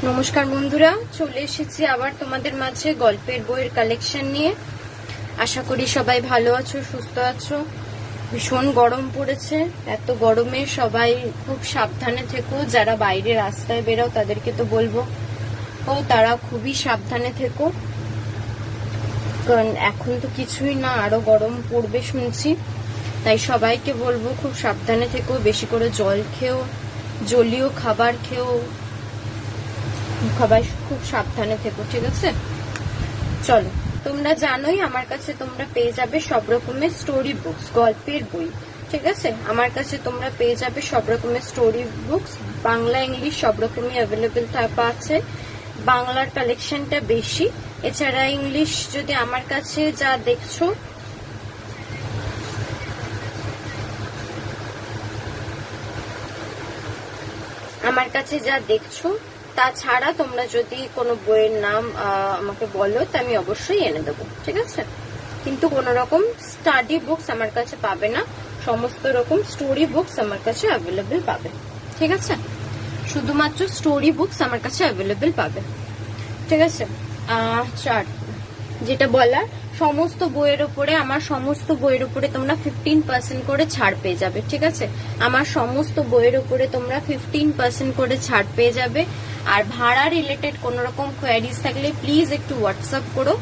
নমস্কার বন্ধুরা, চলে এসেছি আবার তোমাদের মাঝে গল্পের বইয়ের কালেকশন নিয়ে। আশা করি সবাই ভালো আছো, সুস্থ আছো। ভীষণ গরম পড়েছে, এত গরমে সবাই খুব সাবধানে থেকো। যারা বাইরে রাস্তায় বেরো তাদেরকে তো বলবো তারা খুবই সাবধানে থেকো, কারণ এখন তো কিছুই না, আরো গরম পড়বে শুনছি। তাই সবাইকে বলবো খুব সাবধানে থেকো, বেশি করে জল খেও, জলীয় খাবার খেও, সবাই খুব সাবধানে থেকো, ঠিক আছে? চলো, তোমরা জানোই আমার কাছে তোমরা পেয়ে যাবে সব রকমের স্টোরি বুকস, গল্পের বই, ঠিক আছে? আমার কাছে তোমরা পেয়ে যাবে সব রকমের স্টোরি বুকস, বাংলা ইংলিশ সব রকমই অ্যাভেলেবেল আছে। বাংলার কালেকশনটা বেশি, এছাড়া ইংলিশ যদি আমার কাছে যা দেখছো তাছাড়া তোমরা যদি কোনো বইয়ের নাম আমাকে বলো তো আমি অবশ্যই এনে দেবো, ঠিক আছে? কিন্তু কোন রকম স্টাডি বুকস আমার কাছে পাবে না, সমস্ত রকম স্টোরি বুকস আমার কাছে অ্যাভেলেবেল পাবে, ঠিক আছে? শুধুমাত্র স্টোরি বুকস আমার কাছে অ্যাভেলেবেল পাবে, ঠিক আছে? যেটা বলার, সমস্ত বইয়ের উপরে, আমার সমস্ত বইয়ের উপরে তোমরা 15% করে ছাড় পেয়ে যাবে, ঠিক আছে? আমার সমস্ত বইয়ের উপরে তোমরা 15% করে ছাড় পেয়ে যাবে। আর ভাড়া রিলেটেড কোন রকম কোয়ারিজ থাকলে প্লিজ একটু হোয়াটসঅ্যাপ করো।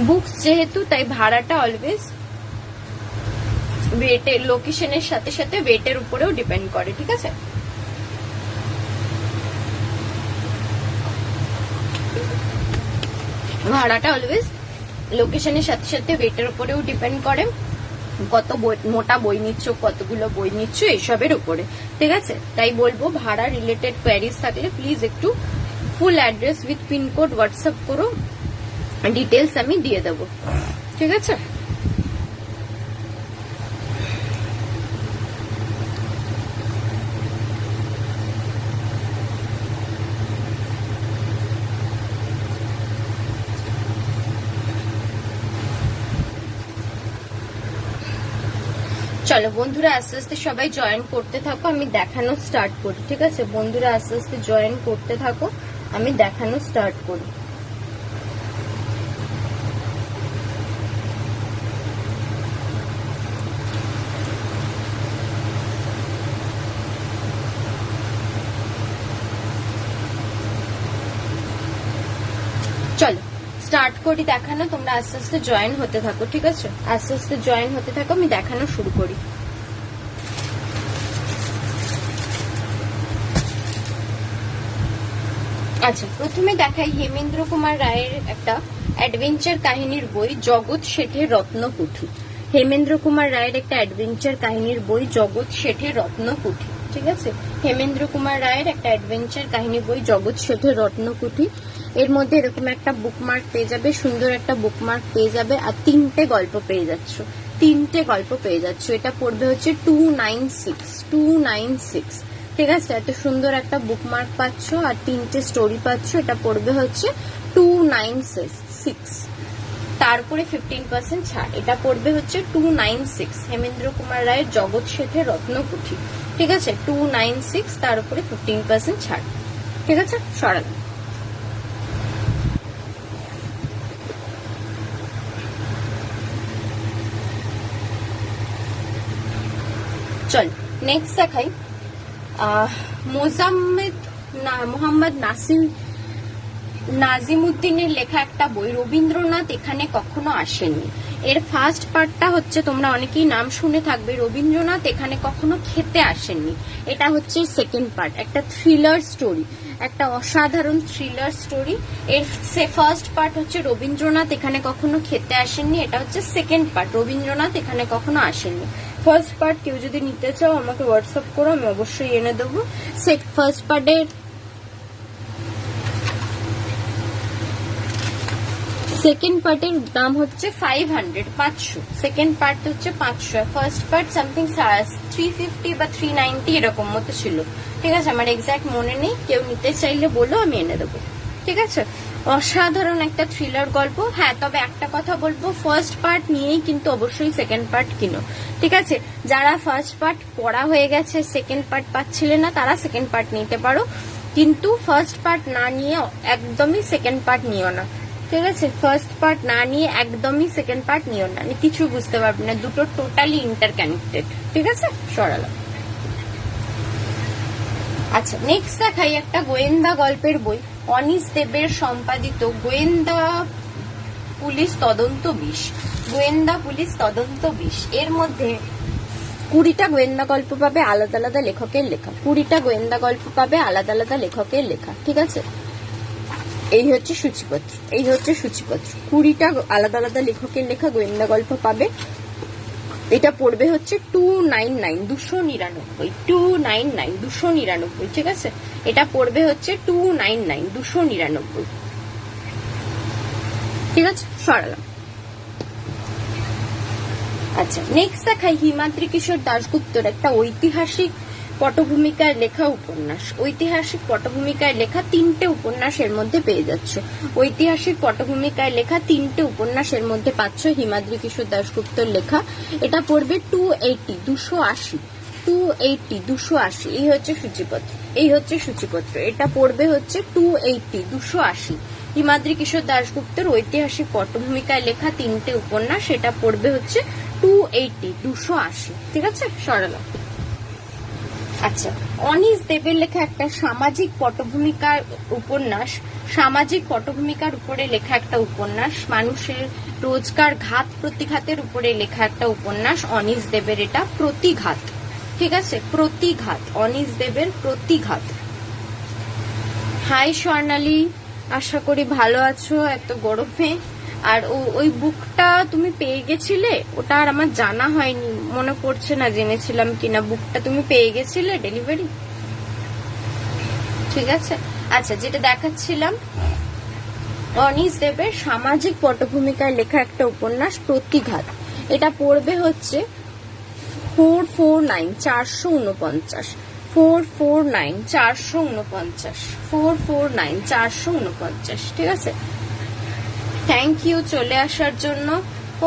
বুকস যেহেতু, তাই ভাড়াটা অলওয়েজ ওয়েটের, লোকেশনের সাথে সাথে ওয়েটের উপরেও ডিপেন্ড করে, ঠিক আছে? ভাড়াটা অলওয়েজ লোকেশনের সাথে সাথে ওয়েটের উপরেও ডিপেন্ড করে, কত মোটা বই নিচ্ছ, কতগুলো বই নিচ্ছ, এইসবের উপরে, ঠিক আছে? তাই বলবো ভাড়া রিলেটেড কোয়ারিজ থাকলে প্লিজ একটু full address with pincode WhatsApp করো, ডিটেলস আমি দিয়ে দেবো, ঠিক আছে? চলো বন্ধুরা, আস্তে আস্তে সবাই জয়েন করতে থাকো, আমি দেখানো স্টার্ট করি, ঠিক আছে? বন্ধুরা আস্তে আস্তে জয়েন করতে থাকো, আমি দেখানো স্টার্ট করি। চলো স্টার্ট করি দেখানো, তোমরা আস্তে আস্তে জয়েন হতে থাকো, ঠিক আছে? আস্তে আস্তে জয়েন হতে থাকো, আমি দেখানো শুরু করি। আচ্ছা, প্রথমে দেখাই হেমেন্দ্র কুমার রায়ের একটা অ্যাডভেঞ্চার কাহিনীর বই, জগৎ শেঠের রত্নকুঠি। হেমেন্দ্র কুমার রায়ের একটা অ্যাডভেঞ্চার কাহিনীর বই, জগৎ শেঠের রত্নকুঠি, ঠিক আছে? হেমেন্দ্র কুমার রায়ের একটা অ্যাডভেঞ্চার কাহিনী বই, জগৎ শেঠের রত্নকুঠি। এর মধ্যে এরকম একটা বুকমার্ক পেয়ে যাবে, সুন্দর একটা বুকমার্ক পেয়ে যাবে, আর তিনটে গল্প পেয়ে যাচ্ছ। এটা পড়বে হচ্ছে 296, ঠিক আছে? এত সুন্দর একটা বুকমার্ক পাচ্ছ আর তিনটে স্টোরি পাচ্ছ, এটা পড়বে হচ্ছে 296। তারপরে 15% ছাড়, এটা পড়বে হচ্ছে 296, হেমেন্দ্র কুমার রায়ের জগৎ শেঠের রত্নকুঠি, ঠিক আছে? 296, তার উপরে 15% ছাড়, ঠিক আছে? সরান। চল নেক্সট দেখাই মোহাম্মদ নাজিমুদ্দিনের লেখা একটা বই, রবীন্দ্রনাথ এখানে কখনো আসেননি। এর ফার্স্ট পার্টটা হচ্ছে, তোমরা অনেকেই নাম শুনে থাকবে, রবীন্দ্রনাথ এখানে কখনো খেতে আসেননি। এটা হচ্ছে সেকেন্ড পার্ট, একটা থ্রিলার স্টোরি, একটা অসাধারণ থ্রিলার স্টোরি। এর ফার্স্ট পার্ট হচ্ছে রবীন্দ্রনাথ এখানে কখনো খেতে আসেননি, এটা হচ্ছে সেকেন্ড পার্ট, রবীন্দ্রনাথ এখানে কখনো আসেননি। ফার্স্ট পার্ট কেউ যদি নিতে চাও আমাকে হোয়াটসঅ্যাপ করো, আমি অবশ্যই এনে দেবো। ফার্স্ট পার্টের সেকেন্ড পার্টের দাম হচ্ছে 500, সেকেন্ড পার্ট হচ্ছে 500, ফার্স্ট পার্ট সামথিং 350 বা 390 এরকম মতো ছিল, ঠিক আছে? আমার এক্সাক্ট মনে নেই, কেউ নিতে চাইলে বলো, আমি এনে দেবো, ঠিক আছে, অসাধারণ একটা থ্রিলার গল্প। হ্যাঁ, তবে একটা কথা বলবো, ফার্স্ট পার্ট নিয়েই কিন্তু অবশ্যই সেকেন্ড পার্ট কিনো, ঠিক আছে? যারা ফার্স্ট পার্ট পড়া হয়ে গেছে, সেকেন্ড পার্ট পাচ্ছিলে না, তারা সেকেন্ড পার্ট নিতে পারো, কিন্তু ফার্স্ট পার্ট না নিয়ে একদমই সেকেন্ড পার্ট নিও না, ঠিক আছে? ফার্স্ট পার্ট না নিয়ে একদমই সেকেন্ড পার্ট নিও না, কিছু বুঝতে পারবে না, দুটো টোটালি ইন্টারকানেক্টেড, ঠিক আছে? সরালাম। আচ্ছা, নেক্সট দেখাই একটা গোয়েন্দা গল্পের বই, অনিশ দেবের সম্পাদিত গোয়েন্দা পুলিশ তদন্ত 20। গোয়েন্দা পুলিশ তদন্ত 20 এর মধ্যে 20টা গোয়েন্দা গল্প পাবে আলাদা আলাদা লেখকের লেখা, 20টা গোয়েন্দা গল্প পাবে আলাদা আলাদা লেখকের লেখা, ঠিক আছে? এই হচ্ছে সূচিপত্র, এই হচ্ছে সূচিপত্র। 20টা আলাদা আলাদা লেখকের লেখা গোয়েন্দা গল্প পাবে। এটা পড়বে হচ্ছে 299, 299, 299, 299, ঠিক আছে? এটা পড়বে হচ্ছে 299, 299, ঠিক আছে? সরালাম। আচ্ছা, নেক্সট দেখাই হিমাদ্রি কিশোর দাশগুপ্তর একটা ঐতিহাসিক পটভূমিকায় লেখা উপন্যাস। ঐতিহাসিক পটভূমিকায় লেখা 3টে উপন্যাসের মধ্যে পেয়ে যাচ্ছ। ঐতিহাসিক পটভূমিকায় লেখা 3টে উপন্যাসের মধ্যে পাচ্ছ হিমাদ্রি কিশোর দাশগুপ্তর লেখা। এটা পড়বে 280, 280, 280, 280। এই হচ্ছে সূচিপত্র, এই হচ্ছে সূচিপত্র। এটা পড়বে হচ্ছে 280, 280। হিমাদ্রি কিশোর দাশগুপ্তের ঐতিহাসিক পটভূমিকায় লেখা 3টে উপন্যাস, সেটা পড়বে হচ্ছে 280, 280, ঠিক আছে? সরালাম। আচ্ছা, অনিশ দেবের লেখা একটা সামাজিক পটভূমিকার উপন্যাস, সামাজিক পটভূমিকার উপরে লেখা একটা উপন্যাস, মানুষের রোজকার ঘাত প্রতিঘাতের উপরে লেখা একটা উপন্যাস। অনিশ দেবের এটা প্রতিঘাত, ঠিক আছে? প্রতিঘাত, অনিশ দেবের প্রতিঘাত। হাই স্বর্ণালী, আশা করি ভালো আছো এত গরমে। আর ওই বুকটা তুমি পেয়ে গেছিলে? ওটা আর আমার জানা হয়নি, মনে পড়ছে না জেনেছিলাম কিনা। বুকটা তুমি পেয়ে গেছিলে ডেলিভারি? ঠিক আছে। আচ্ছা, যেটা দেখাচ্ছিলাম, অনিশ দেবের সামাজিক পটভূমিকায় লেখা একটা উপন্যাস প্রতিঘাত। এটা পড়বে হচ্ছে 449, 449, 449, 449, 449, 449, ঠিক আছে? থ্যাংক ইউ চলে আসার জন্য।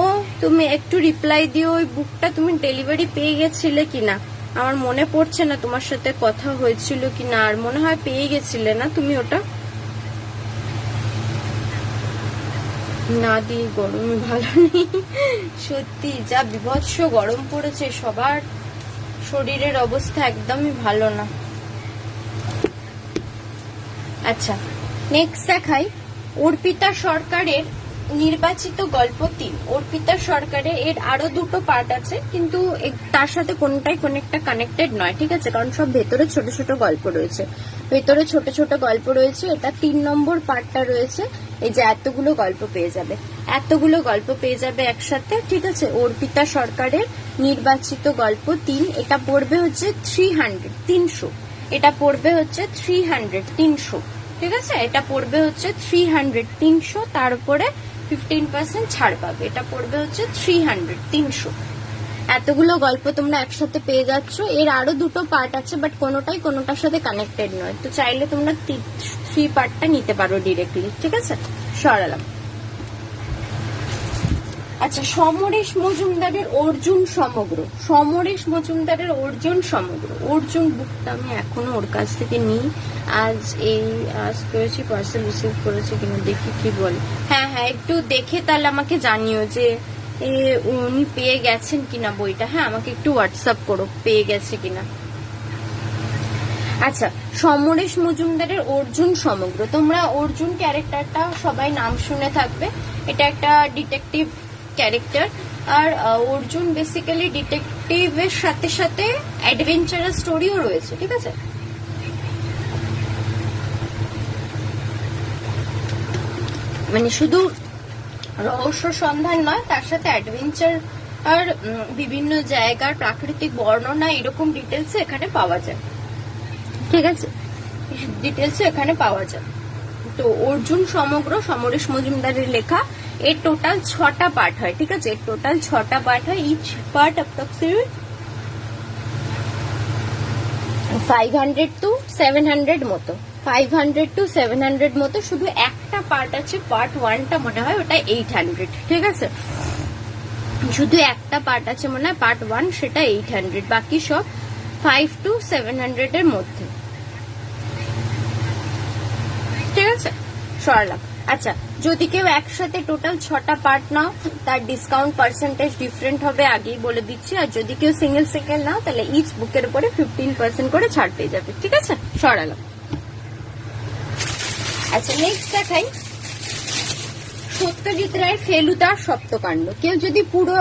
ও, তুমি একটু রিপ্লাই দিও, ওই বুকটা তুমি ডেলিভারি পেয়ে গেছিলে কিনা। আমার মনে পড়ছে না তোমার সাথে কথা হয়েছিল কিনা, আর মনে হয় পেয়ে গেছিলে না তুমি ওটা। না দিয়ে গরমে ভালো নেই, সত্যি যা বিভৎস গরম পড়েছে, সবার শরীরের অবস্থা একদমই ভালো না। আচ্ছা, নেক্সট দেখাই অর্পিতা সরকারের নির্বাচিত গল্প 3। অর্পিতা সরকারের এর আরো 2টো পার্ট আছে, কিন্তু তার সাথে কোনটাই কোন একটা কানেক্টেড নয়, ঠিক আছে? কারণ সব ভেতরে ছোট ছোট গল্প রয়েছে, ভেতরে ছোট ছোট গল্প রয়েছে। এটা 3 নম্বর পার্টটা রয়েছে। এই যে এতগুলো গল্প পেয়ে যাবে, এতগুলো গল্প পেয়ে যাবে একসাথে, ঠিক আছে? অর্পিতা সরকারের নির্বাচিত গল্প 3। এটা পড়বে হচ্ছে 300, এটা পড়বে হচ্ছে 300, ঠিক আছে? এটা পড়বে হচ্ছে 300, তার উপরে 15% ছাড় পাবে। এটা পড়বে হচ্ছে 300। এতগুলো গল্প তোমরা একসাথে পেয়ে যাচ্ছ। এর আরো 2টো পার্ট আছে, বাট কোনোটাই কোনোটার সাথে কানেক্টেড নয়, তো চাইলে তোমরা 3 পার্টটা নিতে পারো ডিরেক্টলি, ঠিক আছে? সরালাম। আচ্ছা, সমরেশ মজুমদারের অর্জুন সমগ্র, সমরেশ মজুমদারের অর্জুন সমগ্র। অর্জুন বুকটা আমি এখনো ওর কাছ থেকে নিই। আজ করেছি, পার্সেল রিসিভ করেছে কিনা দেখি কি বলে। হ্যাঁ হ্যাঁ, একটু দেখে তাহলে আমাকে জানিও যে উনি পেয়ে গেছেন কিনা বইটা। হ্যাঁ, আমাকে একটু হোয়াটসঅ্যাপ করো পেয়ে গেছে কিনা। আচ্ছা, সমরেশ মজুমদারের অর্জুন সমগ্র। তোমরা অর্জুন ক্যারেক্টারটা সবাই নাম শুনে থাকবে, এটা একটা ডিটেকটিভ ক্যারেক্টার। আর অর্জুন বেসিক্যালি ডিটেকটিভের সাথে সাথে অ্যাডভেঞ্চারাস স্টোরিও রয়েছে, ঠিক আছে? মানে শুধু রহস্য সন্ধান নয়, তার সাথে অ্যাডভেঞ্চার আর বিভিন্ন জায়গার প্রাকৃতিক বর্ণনা, এরকম ডিটেলস এখানে পাওয়া যায়, ঠিক আছে? ডিটেলস এখানে পাওয়া যায়। তো অর্জুন সমগ্র সমরেশ মজুমদারের লেখা। এর টোটাল 6টা পার্ট হয়, ঠিক আছে? এর টোটাল 6টা পার্ট হয়। ইচ পার্ট অ্যাপ্রক্সিমেট 500 to 700 মতো, 500 to 700 মতো, শুধু একটা পার্ট আছে, পার্ট 1টা মনে হয় ওটা 800, ঠিক আছে? শুধু একটা পার্ট আছে মনে হয় পার্ট 1, সেটা 800, বাকি সব 5 to 700 এর মধ্যে, ঠিক আছে? সরালাম। আচ্ছা, যদি কেউ একসাথে টোটাল 6টা পার্ট নাও তার ডিসকাউন্ট পার্সেন্টেজ ডিফারেন্ট হবে, আগেই বলে দিচ্ছি। আর যদি কেউ সিঙ্গেল সিঙ্গেল নাও তাহলে ইচ বুকের উপরে 15% করে ছাড় পেয়ে যাবে, ঠিক আছে? সরালাম। আচ্ছা, নেক্সট দেখাই সত্যজিৎ রায়ের ফেলুদা সপ্তকাণ্ড। কেউ যদি পুরো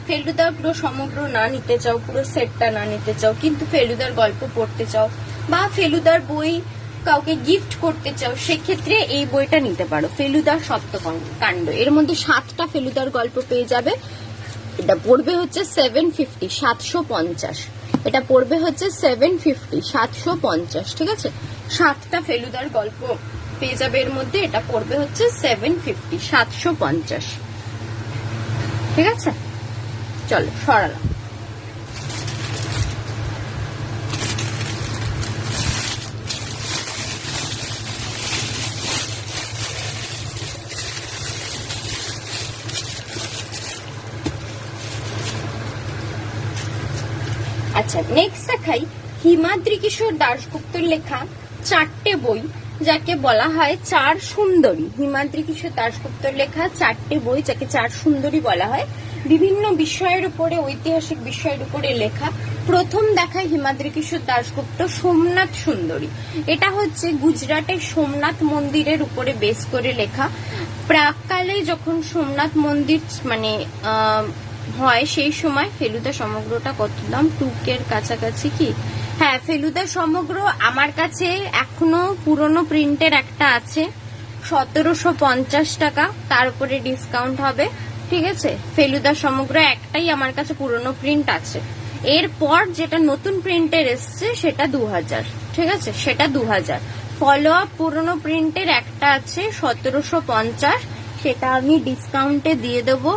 ফেলুদা পুরো সমগ্র না নিতে চাও, পুরো সেটটা না নিতে চাও, কিন্তু ফেলুদার গল্প পড়তে চাও বা ফেলুদার বই কাউকে গিফট করতে চাও, সেক্ষেত্রে এই বইটা নিতে পারো, ফেলুদার সপ্তকাণ্ড। এর মধ্যে 7টা ফেলুদার গল্প পেয়ে যাবে। এটা পড়বে হচ্ছে 750, 750। এটা পড়বে হচ্ছে 750, 750, ঠিক আছে? 7টা ফেলুদার গল্প পেয়ে যাবে এর মধ্যে। এটা পড়বে হচ্ছে 750, 750, ঠিক আছে? চলো সরালাম। আচ্ছা, নেক্সট দেখাই হিমাদ্রি কিশোর দাশগুপ্তর লেখা 4টে বই, যাকে বলা হয় 4 সুন্দরী। হিমাদ্রি কিশোর দাশগুপ্তর লেখা 4টে বই, যাকে 4 সুন্দরী বলা হয়। বিভিন্ন বিষয়ের উপরে, ঐতিহাসিক বিষয়ের উপরে লেখা। প্রথম দেখায় হিমাদ্রি কিশোর দাশগুপ্ত সোমনাথ সুন্দরী। এটা হচ্ছে গুজরাটের সোমনাথ মন্দিরের উপরে বেস করে লেখা। প্রাককালে যখন সোমনাথ মন্দির মানে হয়, সেই সময় ফেলুদা সমগ্রটা কত দাম? 2K কাছাকাছি কি? হ্যাঁ, ফেলুদা সমগ্র আমার কাছে এখনো পুরনো প্রিন্টের একটা আছে, 1750 টাকা, তার উপরে ডিসকাউন্ট হবে, ঠিক আছে? ফেলুদা সমগ্র একটাই আমার কাছে পুরনো প্রিন্ট আছে। এরপর যেটা নতুন প্রিন্টের এসছে সেটা 2000, ঠিক আছে? সেটা 2000। ফলো আপ পুরনো প্রিন্টের একটা আছে 1750, সেটা আমি ডিসকাউন্টে দিয়ে দেবো,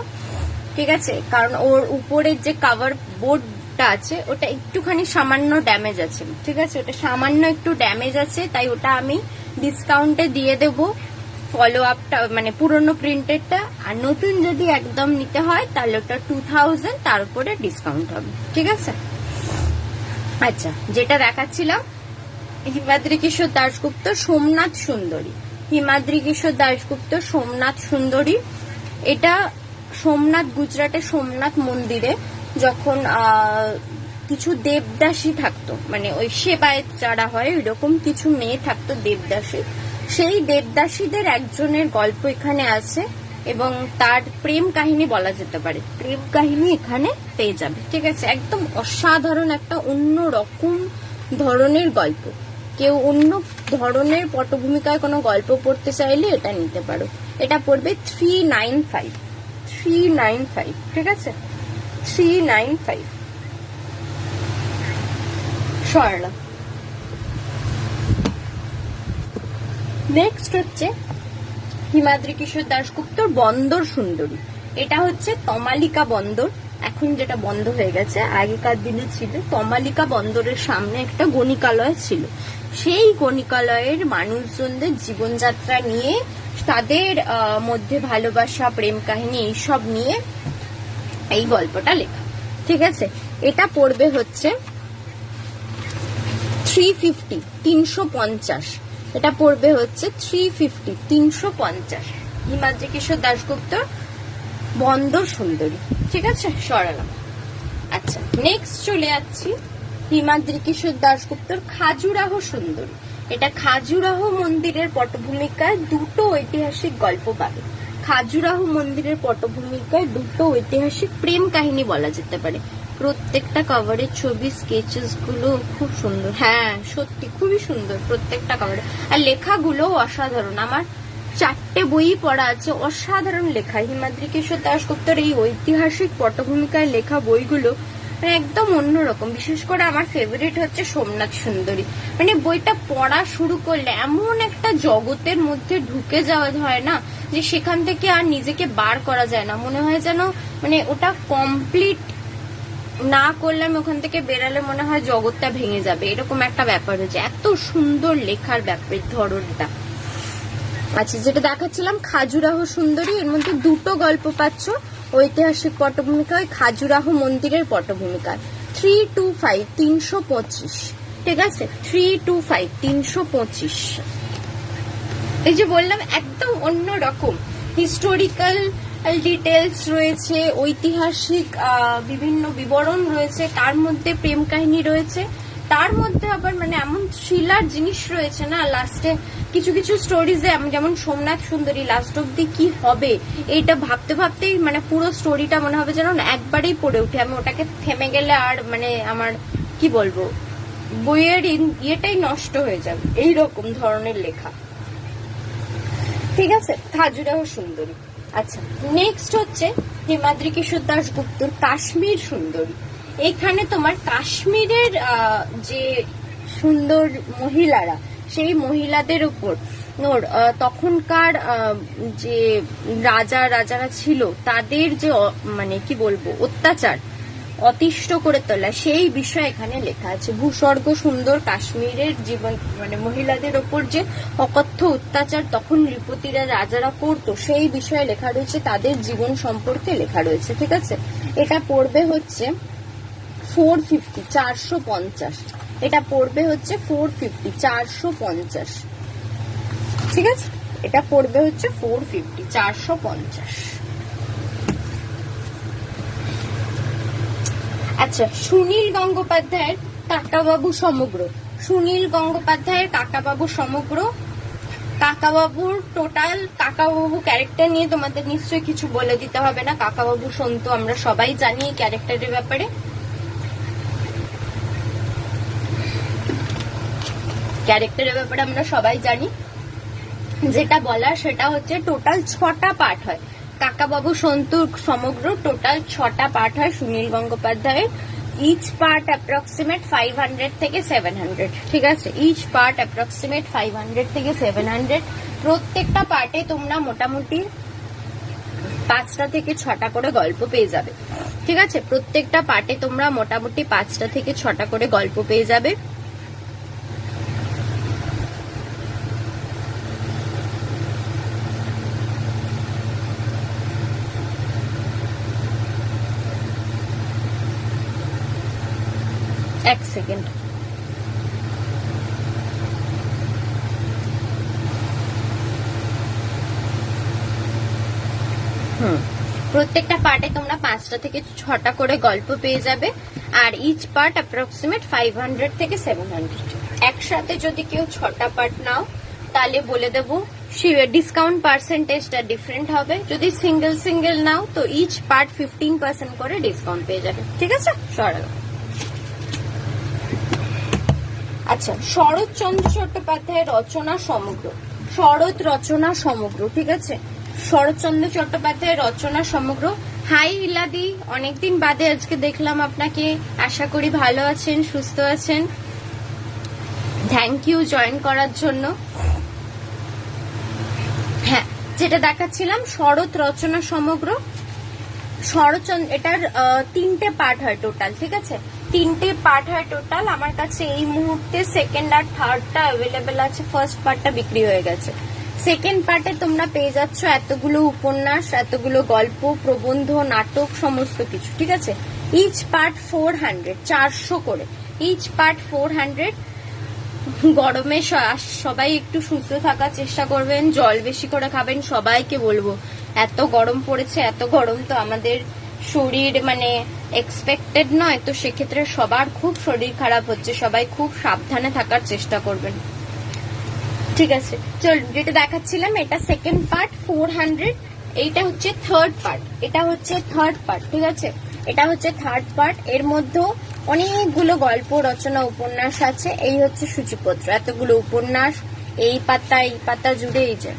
ঠিক আছে? কারণ ওর উপরের যে কাভার বোর্ডটা আছে ওটা একটুখানি সামান্য ড্যামেজ আছে, ঠিক আছে? ওটা সামান্য একটু ড্যামেজ আছে, তাই ওটা আমি ডিসকাউন্টে দিয়ে দেবো ফলো আপটা, মানে পুরনো প্রিন্টেডটা। আর নতুন যদি একদম নিতে হয় তাহলে ওটা 2000, তার উপরে ডিসকাউন্ট হবে, ঠিক আছে? আচ্ছা, যেটা দেখাচ্ছিলাম হিমাদ্রি কিশোর দাশগুপ্ত সোমনাথ সুন্দরী। হিমাদ্রি কিশোর দাশগুপ্ত সোমনাথ সুন্দরী, এটা সোমনাথ, গুজরাটের সোমনাথ মন্দিরে যখন কিছু দেবদাসী থাকতো, মানে ওই সেবায় যারা হয় ওইরকম কিছু মেয়ে থাকতো দেবদাসী, সেই দেবদাসীদের একজনের গল্প এখানে আছে এবং তার প্রেম কাহিনী বলা যেতে পারে, প্রেম কাহিনী এখানে পেয়ে যাবে, ঠিক আছে? একদম অসাধারণ একটা অন্য রকম ধরনের গল্প। কেউ অন্য ধরনের পটভূমিকায় কোনো গল্প পড়তে চাইলে এটা নিতে পারো। এটা পড়বে 395, 395, ঠিক আছে? 395 সরলা। নেক্সট হচ্ছে হিমাদ্রি কিশোর দাশগুপ্তর বন্দর সুন্দরী। এটা হচ্ছে তমালিকা বন্দর, এখন যেটা বন্ধ হয়ে গেছে, আগেকার দিনে ছিল তমালিকা বন্দরের সামনে একটা গণিকালয় ছিল। সেই গণিকালয়ের মানুষজনদের জীবনযাত্রা নিয়ে, তাদের মধ্যে ভালোবাসা, প্রেম কাহিনী, এইসব নিয়ে এই গল্পটা লেখা, ঠিক আছে? এটা পড়বে হচ্ছে 350, 350। এটা পড়বে হচ্ছে 350, 350। হিমাদ্রি কিশোর দাশগুপ্ত বন্দর সুন্দরী, ঠিক আছে? সরালাম। আচ্ছা, নেক্সট চলে যাচ্ছি হিমাদ্রি কিশোর দাশগুপ্তর খাজুরাহ সুন্দরী। এটা খাজুরাহ মন্দিরের পটভূমিকায় 2টো ঐতিহাসিক গল্প পাবে। খাজুরাহ মন্দিরের পটভূমিকায় 2টো ঐতিহাসিক প্রেম কাহিনী বলা যেতে পারে। প্রত্যেকটা কভারের ছবি, স্কেচেস গুলো খুব সুন্দর, হ্যাঁ সত্যি খুবই সুন্দর প্রত্যেকটা কভারে। আর লেখাগুলো অসাধারণ। আমার 4টে বই পড়া আছে, অসাধারণ লেখা। হিমাদ্রি কিশোর দাশগুপ্তর এই ঐতিহাসিক পটভূমিকায় লেখা বইগুলো মানে একদম অন্যরকম। বিশেষ করে আমার ফেভারিট হচ্ছে সোমনাথ সুন্দরী। মানে বইটা পড়া শুরু করলে এমন একটা জগতের মধ্যে ঢুকে যাওয়া হয় না, যে সেখান থেকে আর নিজেকে বার করা যায় না। মনে হয় যেন মানে ওটা কমপ্লিট না করলে আমি ওখান থেকে বেরালে মনে হয় জগৎটা ভেঙে যাবে, এরকম একটা ব্যাপার হচ্ছে। এত সুন্দর লেখার ব্যাপার ধরনটা। আচ্ছা, যেটা দেখাচ্ছিলাম খাজুরাহ সুন্দরী, এর মধ্যে দুটো গল্প পাচ্ছ। ঐতিহাসিক পটভূমিকা, ওই খাজুরাহ মন্দিরের পটভূমিকা। 325 325, ঠিক আছে, 325 325। এই যে বললাম একদম অন্য রকম হিস্টোরিক্যাল ডিটেলস রয়েছে, ঐতিহাসিক বিভিন্ন বিবরণ রয়েছে, তার মধ্যে প্রেম কাহিনী রয়েছে, তার মধ্যে আবার মানে এমন থ্রিলার জিনিস রয়েছে না লাস্টে কিছু কিছু স্টোরিজে, যেমন সোমনাথ সুন্দরী লাস্ট অব্দি কি হবে এইটা ভাবতে ভাবতেই মানে পুরো স্টোরিটা মনে হবে যেন একবারেই পড়ে উঠে, আমি ওটাকে থেমে গেলে আর মানে আমার কি বলবো বইয়ের ইয়েটাই নষ্ট হয়ে যাবে, এইরকম ধরনের লেখা। ঠিক আছে, খাজুরাহ সুন্দরী। আচ্ছা, নেক্সট হচ্ছে হিমাদ্রি কিশোর দাশগুপ্তর কাশ্মীর সুন্দরী। এখানে তোমার কাশ্মীরের যে সুন্দর মহিলারা, সেই মহিলাদের উপর তখনকার যে রাজারা ছিল তাদের যে মানে কি বলবো অত্যাচার অতিষ্ঠ করে তোলা, সেই বিষয় এখানে লেখা আছে। ভূস্বর্গ সুন্দর কাশ্মীরের জীবন মানে মহিলাদের ওপর যে অকথ্য অত্যাচার তখন নৃপতিরা রাজারা করতো, সেই বিষয়ে লেখা রয়েছে, তাদের জীবন সম্পর্কে লেখা রয়েছে। ঠিক আছে, এটা পড়বে হচ্ছে 450 450, এটা পড়বে হচ্ছে 450 450। ঠিক আছে, এটা পড়বে হচ্ছে 450 450। আচ্ছা, সুনীল গঙ্গোপাধ্যায়ের কাকাবাবু সমগ্র। সুনীল গঙ্গোপাধ্যায়ের কাকাবাবু সমগ্র। কাকাবাবুর টোটাল কাকাবাবু ক্যারেক্টার নিয়ে তোমাদের নিশ্চয়ই কিছু বলে দিতে হবে না। কাকাবাবু সন্তু আমরা সবাই জানি এই ক্যারেক্টারের ব্যাপারে। ক্যারেক্টারের ব্যাপারে আমরা সবাই জানি। যেটা বলার সেটা হচ্ছে টোটাল 6টা পার্ট হয় কাকাবাবু সন্তু সমগ্র, টোটাল 6টা পার্ট হয় সুনীল গঙ্গোপাধ্যায়ের। ইচ পার্ট অ্যাপ্রক্সিমেট 500 থেকে 700। ঠিক আছে, ইচ পার্ট অ্যাপ্রক্সিমেট 500 থেকে 700। প্রত্যেকটা পার্টে তোমরা মোটামুটি 5টা থেকে 6টা করে গল্প পেয়ে যাবে। ঠিক আছে, প্রত্যেকটা পার্টে তোমরা মোটামুটি 5টা থেকে 6টা করে গল্প পেয়ে যাবে। এক সেকেন্ড, প্রত্যেকটা পার্টে তোমরা 5টা থেকে 6টা করে গল্প পেয়ে যাবে। আর ইচ পার্ট অ্যাপ্রক্সিমেট 500 থেকে 700। একসাথে যদি কেউ 6টা পার্ট নাও তাহলে বলে দেবো ডিসকাউন্ট পার্সেন্টেজটা ডিফারেন্ট হবে। যদি সিঙ্গেল সিঙ্গেল নাও তো ইচ পার্ট 15% করে ডিসকাউন্ট পেয়ে যাবে। ঠিক আছে, সরল। আচ্ছা, শরৎচন্দ্র চট্টোপাধ্যায়ের রচনা সমগ্র। শরৎ রচনা সমগ্র, ঠিক আছে, শরৎচন্দ্র চট্টোপাধ্যায়ের রচনা সমগ্র। হাই ইলাদি, অনেকদিন বাদে আজকে দেখলাম আপনাকে, আশা করি ভালো আছেন, সুস্থ আছেন। থ্যাংক ইউ জয়েন করার জন্য। হ্যাঁ, যেটা দেখাচ্ছিলাম শরৎ রচনা সমগ্র, শরৎচন্দ্র, এটার 3টে পার্ট হয় টোটাল। ঠিক আছে, 3টে পার্ট হয় টোটাল। আমার কাছে এই মুহূর্তে সেকেন্ড আর থার্ডটা অ্যাভেলেবেল আছে, ফার্স্ট পার্টটা বিক্রি হয়ে গেছে। সেকেন্ড পার্টে তোমরা পেয়ে যাচ্ছ এতগুলো উপন্যাস, এতগুলো গল্প, প্রবন্ধ, নাটক, সমস্ত কিছু। ঠিক আছে, ইচ পার্ট 400, 400 করে, ইচ পার্ট 400। গরমে সবাই একটু সুস্থ থাকার চেষ্টা করবেন, জল বেশি করে খাবেন, সবাইকে বলবো। এত গরম পড়েছে, এত গরম তো আমাদের শরীর মানে এক্সপেক্টেড নয়, তো সেক্ষেত্রে সবার খুব শরীর খারাপ হচ্ছে, সবাই খুব সাবধানে থাকার চেষ্টা করবেন। ঠিক আছে, চল, যেটা দেখাচ্ছিলাম এটা সেকেন্ড পার্ট 400, এইটা হচ্ছে থার্ড পার্ট, এটা হচ্ছে থার্ড পার্ট। ঠিক আছে, এটা হচ্ছে থার্ড পার্ট। এর মধ্যে অনেকগুলো গল্প, রচনা, উপন্যাস আছে। এই হচ্ছে সূচিপত্র, এতগুলো উপন্যাস, এই পাতা জুড়ে এই যে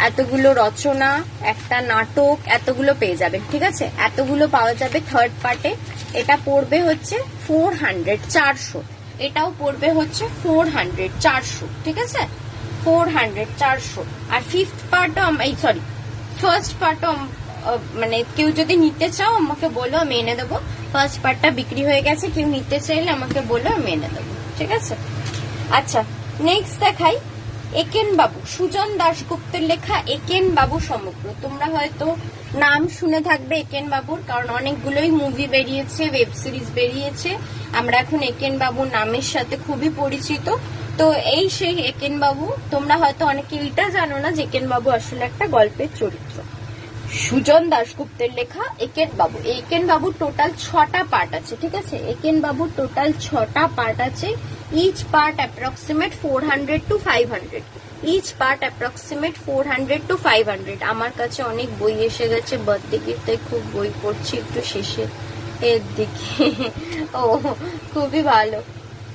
এতগুলো রচনা, একটা নাটক, এতগুলো পেয়ে যাবে। ঠিক আছে, এতগুলো পাওয়া যাবে থার্ড পার্টে। এটা পড়বে হচ্ছে 400, 400। এটাও পড়বে হচ্ছে 400, 400। ঠিক আছে, 400, 400। আর ফিফথ পার্টও ফার্স্ট পার্টও মানে কেউ যদি নিতে চাও আমাকে বলো, আমি এনে দেবো। ফার্স্ট পার্টটা বিক্রি হয়ে গেছে, কেউ নিতে চাইলে আমাকে বলো, আমি এনে দেবো, ঠিক আছে। আচ্ছা, নেক্সট দেখাই একেন বাবু, সুজন দাশগুপ্তের লেখা একেন বাবু সমগ্র। তোমরা হয়তো নাম শুনে থাকবে একেন বাবুর, কারণ অনেকগুলোই মুভি বেরিয়েছে, ওয়েব সিরিজ বেরিয়েছে। আমরা এখন একেন বাবু নামের সাথে খুবই পরিচিত। তো এই সেই একেন বাবু। তোমরা হয়তো অনেকে এটা জানো না যে একেন বাবু আসলে একটা গল্পের চরিত্র। সুজন দাশগুপ্তের লেখা একেন বাবু। একেন বাবুর টোটাল 6টা পার্ট আছে, ঠিক আছে। একেন বাবুর টোটাল 6টা পার্ট আছে। Each part approximate 400 to 500। Each part approximate 400 to 500। আমার কাছে অনেক বই এসে গেছে বার্থডে গিফটে, খুব বই পড়ছি একটু শেষে এর দিকে। ও খুবই ভালো,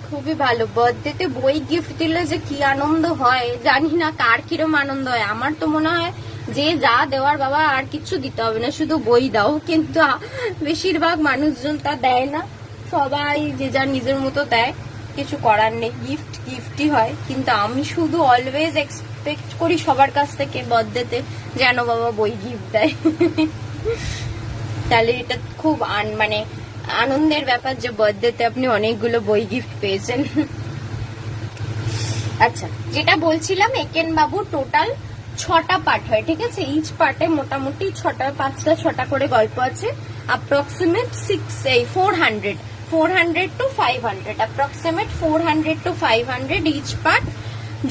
খুবই ভালো। বার্থডেতে বই গিফট দিলে যে কি আনন্দ হয় জানি না, কার কিরম আনন্দ হয়। আমার তো মনে হয় যে যা দেওয়ার বাবা আর কিছু দিতে হবে না, শুধু বই দাও। কিন্তু বেশিরভাগ মানুষজন তা দেয় না, সবাই যে যার নিজের মতো দেয়, কিছু করার নেই। গিফট গিফটই হয়, কিন্তু আমি শুধু অলওয়েজ এক্সপেক্ট করি সবার কাছ থেকে বার্থডেতে যেন বাবা বই গিফট দেয়। তাহলে এটা খুব মানে আনন্দের ব্যাপার যে বার্থডেতে আপনি অনেকগুলো বই গিফট পেয়েছেন। আচ্ছা, যেটা বলছিলাম একেন বাবুর টোটাল 6টা পার্ট হয়, ঠিক আছে। ইচ পার্টে মোটামুটি 5টা 6টা করে গল্প আছে। Approximate 400 to 500, approximate 400 to 500 each part.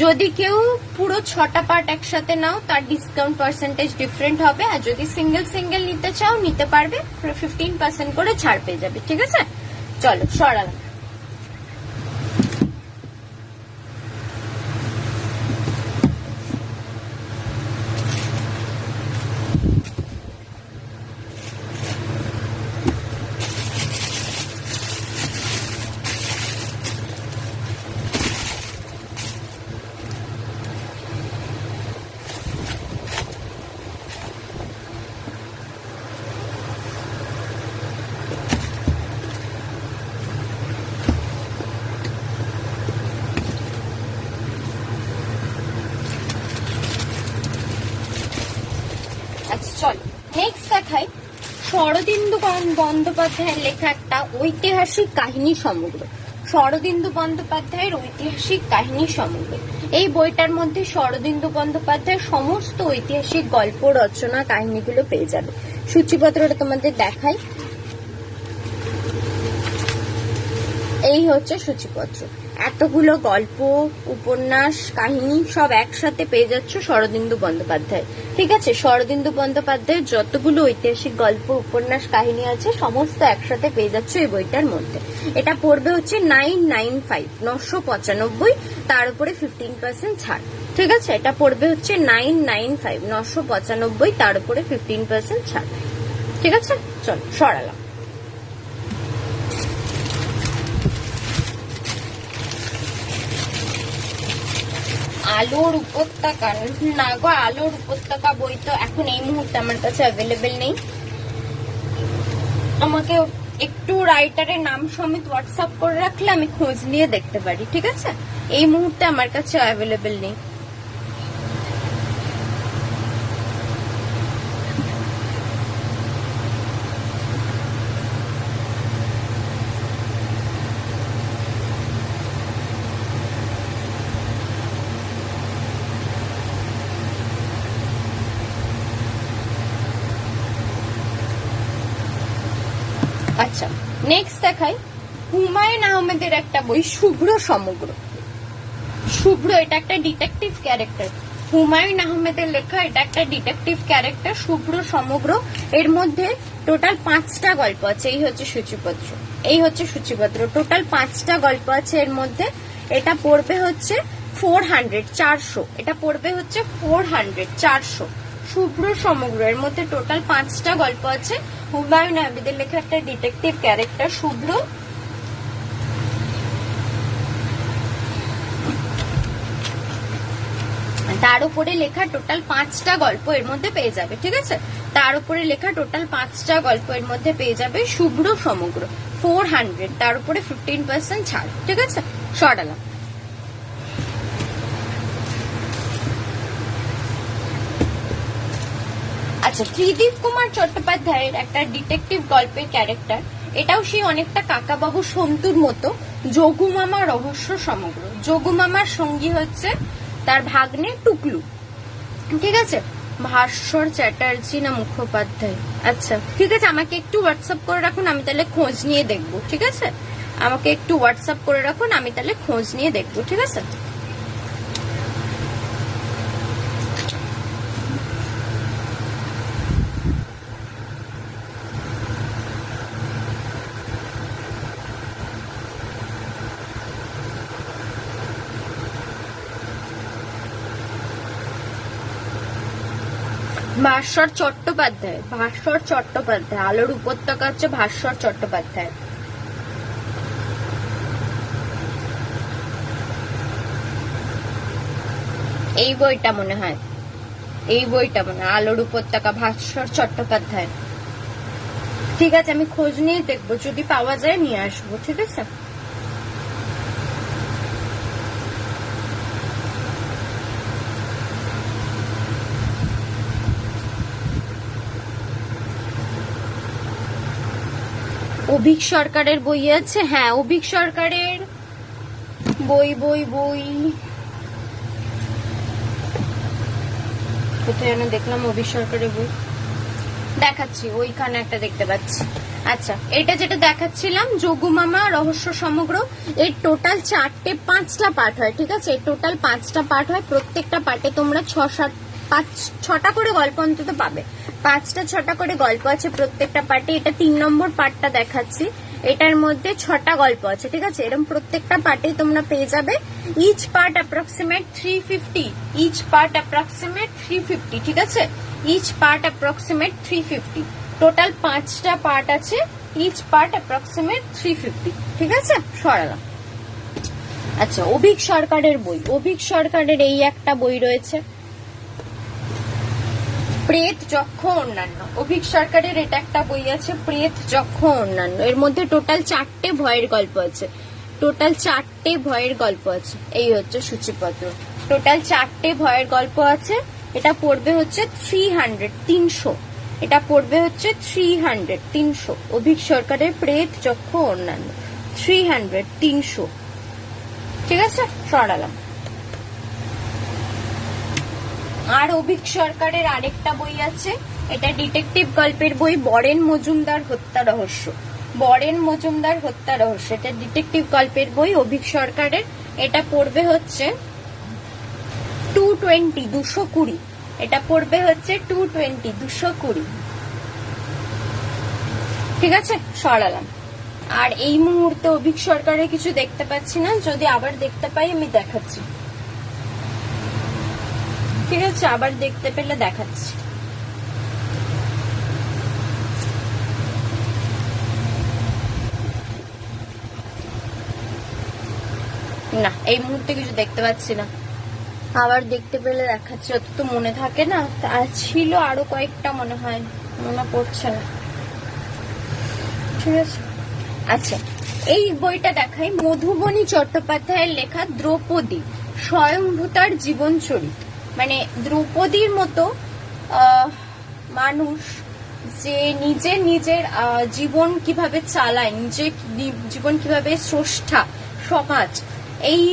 যদি কেউ পুরো 6টা পার্ট একসাথে নাও তার ডিসকাউন্ট পার্সেন্টেজ ডিফারেন্ট হবে, আর যদি সিঙ্গেল সিঙ্গেল নিতে চাও নিতে পারবে, 15% করে ছাড় পেয়ে যাবে, ঠিক আছে। চলো সরালাম। চলো নেক্সট দেখাই শরদিন্দু বন্দ্যোপাধ্যায়ের লেখা একটা ঐতিহাসিক কাহিনী সমগ্র। শরদিন্দু বন্দ্যোপাধ্যায়ের ঐতিহাসিক কাহিনী সমগ্র। এই বইটার মধ্যে শরদিন্দু বন্দ্যোপাধ্যায়ের সমস্ত ঐতিহাসিক গল্প, রচনা, কাহিনীগুলো পেয়ে যাবে। সূচিপত্রটা তোমাদের দেখাই, এই হচ্ছে সূচিপত্র। এতগুলো গল্প, উপন্যাস, কাহিনী সব একসাথে পেয়ে যাচ্ছ শরদিন্দু বন্দ্যোপাধ্যায়, ঠিক আছে। শরদিন্দু বন্দ্যোপাধ্যায়ের যতগুলো ঐতিহাসিক গল্প, উপন্যাস, কাহিনী আছে সমস্ত একসাথে পেয়ে যাচ্ছ এই বইটার মধ্যে। এটা পড়বে হচ্ছে 995, 995, তার উপরে 15% ছাড়, ঠিক আছে। এটা পড়বে হচ্ছে 995, 995, তার উপরে 15% ছাড়, ঠিক আছে। চল সরালাম। আলোর উপত্যকা, না গো, আলোর উপত্যকা বই তো এখন এই মুহূর্তে আমার কাছে অ্যাভেলেবেল নেই। আমাকে একটু রাইটারের নাম সমেত হোয়াটসঅ্যাপ করে রাখলে আমি খোঁজ নিয়ে দেখতে পারি, ঠিক আছে। এই মুহূর্তে আমার কাছে অ্যাভেলেবেল নেই। আচ্ছা, নেক্সট দেখাই হুমায়ুন আহমেদের একটা বই শুভ্র সমগ্র। শুভ্র এটা একটা ডিটেকটিভ ক্যারেক্টার। হুমায়ুন আহমেদের লেখা, এটা একটা ডিটেকটিভ ক্যারেক্টার, শুভ্র সমগ্র। এর মধ্যে টোটাল 5টা গল্প আছে। এই হচ্ছে সূচিপত্র, এই হচ্ছে সূচিপত্র। টোটাল 5টা গল্প আছে এর মধ্যে। এটা পড়বে হচ্ছে 400, 400। এটা পড়বে হচ্ছে 400, 400। শুভ্র সমগ্র, এর মধ্যে টোটাল 5টা গল্প আছে। হুমায়ুন আহমেদের লেখা একটা ডিটেকটিভ ক্যারেক্টার শুভ্র। তার উপরে লেখা টোটাল 5টা গল্প এর মধ্যে পেয়ে যাবে, ঠিক আছে। তার উপরে লেখা টোটাল 5টা গল্প এর মধ্যে পেয়ে যাবে শুভ্র সমগ্র, 400, তার উপরে 15% ছাড়, ঠিক আছে। সরালাম। আচ্ছা, আচ্ছা, ত্রিদীপ কুমার চট্টোপাধ্যায়ের একটা ডিটেকটিভ গল্পের ক্যারেক্টার, এটাও সেই অনেকটা কাকাবাবু সন্তুর মতো। যোগুমামা রহস্য সমগ্র। যোগুমামার সঙ্গী হচ্ছে তার ভাগ্নে টুকলু, ঠিক আছে। ভাস্বর চ্যাটার্জি না মুখোপাধ্যায়, আচ্ছা ঠিক আছে, আমাকে একটু হোয়াটসঅ্যাপ করে রাখুন, আমি তাহলে খোঁজ নিয়ে দেখবো, ঠিক আছে। আমাকে একটু হোয়াটসঅ্যাপ করে রাখুন, আমি তাহলে খোঁজ নিয়ে দেখবো, ঠিক আছে। ভাস্বর চট্টোপাধ্যায়, ভাস্বর চট্টোপাধ্যায়, আলোর উপত্যকা হচ্ছে ভাস্বর চট্টোপাধ্যায়। এই বইটা মনে হয়, এই বইটা মনে হয় আলোর উপত্যকা, ভাস্বর চট্টোপাধ্যায়। ঠিক আছে, আমি খোঁজ নিয়ে দেখবো, যদি পাওয়া যায় নিয়ে আসবো, ঠিক আছে। অভিক সরকারের বই আছে, হ্যাঁ অভিক সরকারের বই বই বই কোথায় যেন দেখলাম, অভিক সরকারের বই দেখাচ্ছি, ওইখানে একটা দেখতে পাচ্ছি। আচ্ছা, এটা যেটা দেখাচ্ছিলাম যোগুমামা রহস্য সমগ্র, এর টোটাল 4টে 5টা পার্ট হয়, ঠিক আছে। এর টোটাল 5টা পার্ট হয়, প্রত্যেকটা পার্টে তোমরা 6টা করে গল্প অন্তত পাবে। 5টা 6টা করে গল্প আছে প্রত্যেকটা পার্টে। এটা 3 নম্বর পার্টটা দেখাচ্ছি, এটার মধ্যে 6টা গল্প আছে, ঠিক আছে। এরকম প্রত্যেকটা পার্টেই তোমরা পেয়ে যাবে। Each part approximate 350, each part approximate 350, ঠিক আছে। ইচ পার্ট অ্যাপ্রক্সিমেট 350, টোটাল 5টা পার্ট আছে, ইচ পার্ট অ্যাপ্রক্সিমেট 350, ঠিক আছে। সরালাম। আচ্ছা, অভিক সরকারের বই, অভিক সরকারের এই একটা বই রয়েছে, প্রেত যক্ষ অন্যান্য। অভিক সরকারের এটা একটা বই আছে, প্রেত যক্ষ অন্যান্য। এর মধ্যে টোটাল 4টে ভয়ের গল্প আছে, টোটাল 4টে ভয়ের গল্প আছে। এই হচ্ছে সূচিপত্র, টোটাল 4টে ভয়ের গল্প আছে। এটা পড়বে হচ্ছে 300, এটা পড়বে হচ্ছে 300। অভিক সরকারের প্রেত যক্ষ অন্যান্য 300, ঠিক আছে। সরালাম। আর অভিক সরকারের আরেকটা বই আছে, এটা ডিটেকটিভ গল্পের বই, বরেন মজুমদার হত্যা রহস্য। বরেন মজুমদার হত্যা রহস্য, এটা ডিটেকটিভ গল্পের বই অভিক সরকারের। এটা পড়বে হচ্ছে 220, এটা পড়বে হচ্ছে 220, ঠিক আছে। সরালাম। আর এই মুহূর্তে অভিক সরকারের কিছু দেখতে পাচ্ছি না, যদি আবার দেখতে পাই আমি দেখাচ্ছি, ঠিক আছে। আবার দেখতে পেলে দেখাচ্ছি। না, এই মুহূর্তে কিছু দেখতে পাচ্ছি না, আবার দেখতে পেলে দেখাচ্ছি। অত তো মনে থাকে না, আর ছিল আরো কয়েকটা, মনে হয় মনে পড়ছে না, ঠিক আছে। আচ্ছা, এই বইটা দেখাই, মধুবনী চট্টোপাধ্যায়ের লেখা দ্রৌপদী স্বয়ংভূতার জীবন চরিত। মানে দ্রৌপদীর মতো মানুষ যে নিজের জীবন কিভাবে চালায়, নিজের জীবন কিভাবে স্রষ্টা সমাজ, এই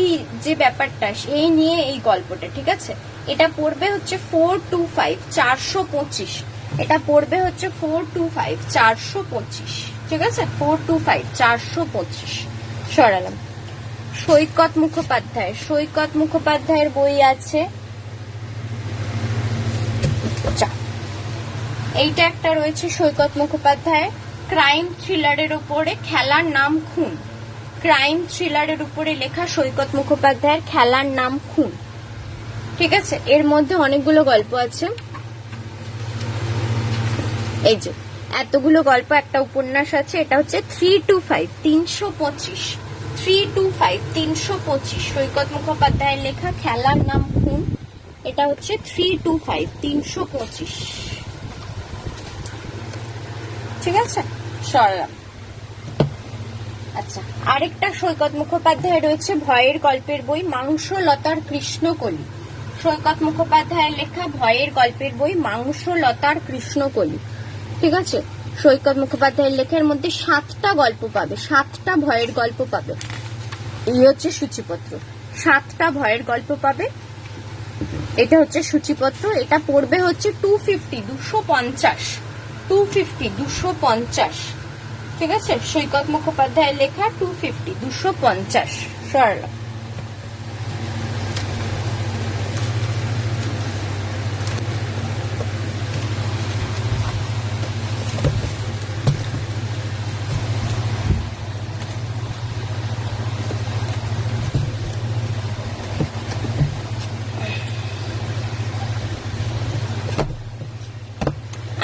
যে ব্যাপারটা, সেই নিয়ে এই গল্পটা, ঠিক আছে। এটা পড়বে হচ্ছে 425, 425। এটা পড়বে হচ্ছে 425, 425, ঠিক আছে। 425, 425। সরালাম। সৈকত মুখোপাধ্যায়, সৈকত মুখোপাধ্যায়ের বই আছে, এইটা একটা রয়েছে সৈকত মুখোপাধ্যায়, ক্রাইম থ্রিলারের উপরে, খেলার নাম খুন। ক্রাইম থ্রিলারের উপরে লেখা সৈকত মুখোপাধ্যায়ের খেলার নাম খুন, ঠিক আছে। এর মধ্যে অনেকগুলো গল্প আছে, এই যে এতগুলো গল্প, একটা উপন্যাস আছে, এটা হচ্ছে 325, 325, 325, 325। সৈকত মুখোপাধ্যায়ের লেখা খেলার নাম খুন, এটা হচ্ছে 325, 325, ঠিক আছে। সরলাম। আচ্ছা, আরেকটা সৈকত মুখোপাধ্যায় রয়েছে ভয়ের গল্পের বই, মাংসলতার কৃষ্ণকলি। সৈকত মুখোপাধ্যায়ের লেখা ভয়ের গল্পের বই মাংসলতার কৃষ্ণকলি। ঠিক আছে, সৈকত মুখোপাধ্যায়ের লেখার মধ্যে 7টা গল্প পাবে, 7টা ভয়ের গল্প পাবে। এই হচ্ছে সূচিপত্র, 7টা ভয়ের গল্প পাবে। এটা হচ্ছে সূচিপত্র। এটা পড়বে হচ্ছে 250, 250, 250, 250। ঠিক আছে, সৈকত মুখোপাধ্যায়ের লেখা 250, 250 সরলা।